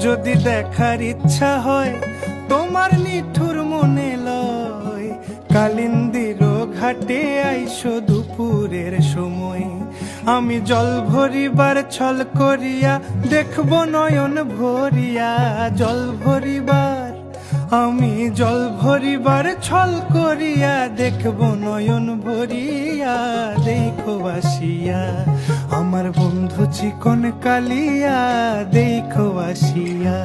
যদি দেখার ইচ্ছা হয় তোমার নিঠুর মনে লয়, কালিন্দির ঘাটে আইসো দুপুরের সময়। আমি জল ভরিবার ছল করিয়া দেখব নয়ন ভরিয়া, জল ভরিবার আমি জল ভরিবার ছল করিয়া দেখব নয়ন ভরিয়া। দেখো আসিয়া আমার বন্ধু চিকন কালিয়া, দেখো আসিয়া।